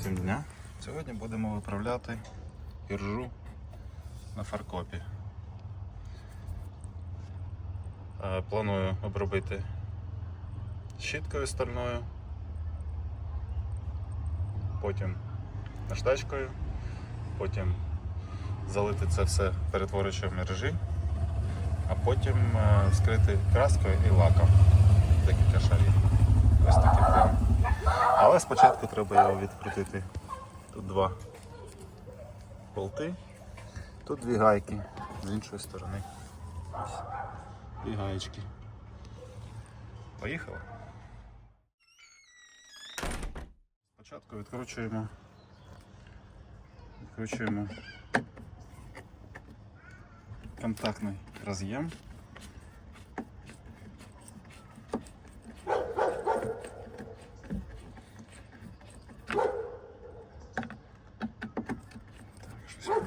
всім дня! Сьогодні будемо виправляти іржу на фаркопі. Планую обробити щіткою стальною, потім наждачкою, потім залити це все перетворюючим іржі, а потім скрити краскою і лаком. Декілька шарів. Ось такий план. Але спочатку треба його відкрутити. Тут два болти, тут дві гайки з іншої сторони. Ось дві гаєчки. Поїхали. Спочатку відкручуємо контактний роз'єм.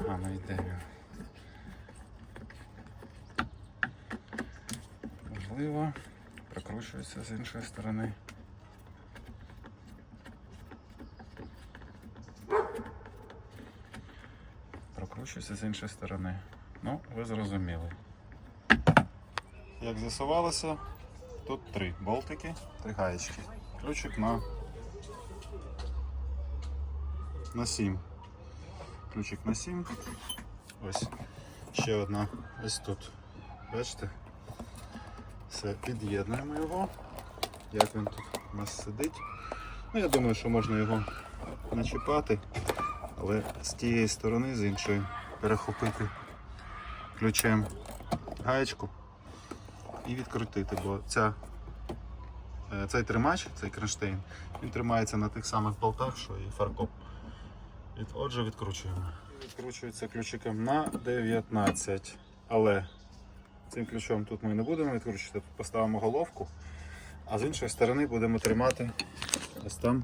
Погано йде він. Можливо, прокручується з іншої сторони. Прокручується з іншої сторони. Ну, ви зрозуміли. Як з'ясувалося, тут три болтики, три гаєчки. Ключик на 7. Ключик на 7. Ось ще одна ось тут. Бачите? Все, під'єднуємо його. Як він тут у нас сидить. Ну, я думаю, що можна його начіпати, але з тієї сторони, з іншої, перехопити ключем гаєчку і відкрутити, бо цей тримач, цей кронштейн, він тримається на тих самих болтах, що і фаркоп. Отже, відкручуємо. Відкручується ключиком на 19, але цим ключом тут ми не будемо відкручувати, поставимо головку, а з іншої сторони будемо тримати, ось там,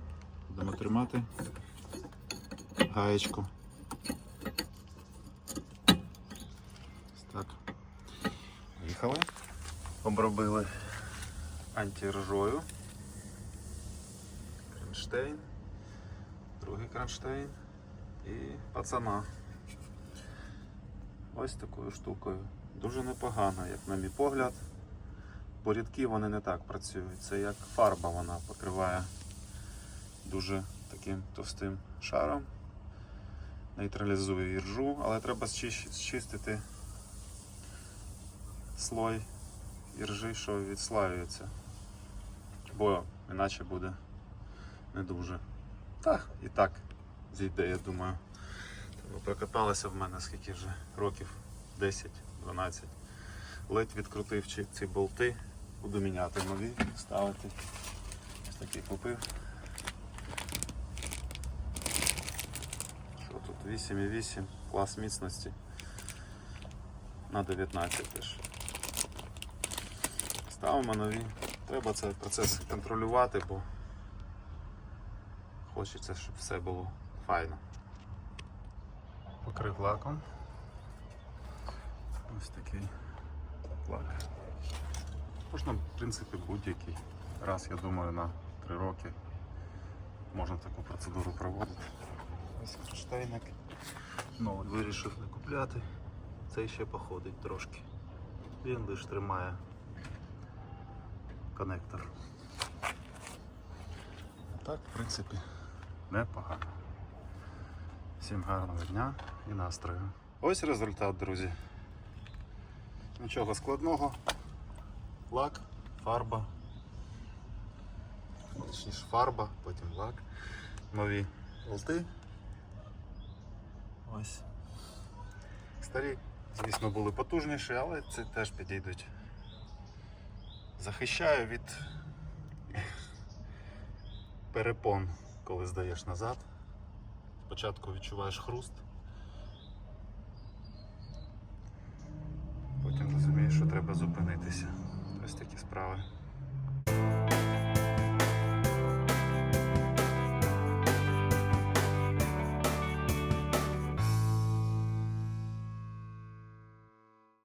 будемо тримати гаєчку. Ось так. Їхали. Обробили антиржою. Кронштейн, другий кронштейн. І пацана. Ось такою штукою. Дуже непогано, як на мій погляд. Бо рідкі вони не так працюють. Це як фарба, вона покриває дуже таким товстим шаром. Нейтралізує іржу, але треба зчистити слой іржі, що відслаюється. Бо іначе буде не дуже. І так зійде, я думаю. Прокаталося в мене скільки вже років, 10-12. Ледь відкрутив ці болти, буду міняти нові, ставити. Ось такий купив. Що тут? 8,8, клас міцності на 19 теж. Ставимо нові. Треба цей процес контролювати, бо хочеться, щоб все було файно. Покрив лаком. Ось такий лак. Можна, в принципі, будь-який. Раз, я думаю, на 3 роки можна таку процедуру проводити. Ось кронштейник. Новий вирішив не купляти. Цей ще походить трошки. Він лише тримає коннектор. Так, в принципі, непогано. Всім гарного дня і настрою. Ось результат, друзі. Нічого складного. Лак, фарба. Точніше фарба, потім лак. Нові болти. Ось. Старі, звісно, були потужніші, але ці теж підійдуть. Захищаю від перепон, коли здаєш назад. Спочатку відчуваєш хруст, потім розумієш, що треба зупинитися. Ось такі справи.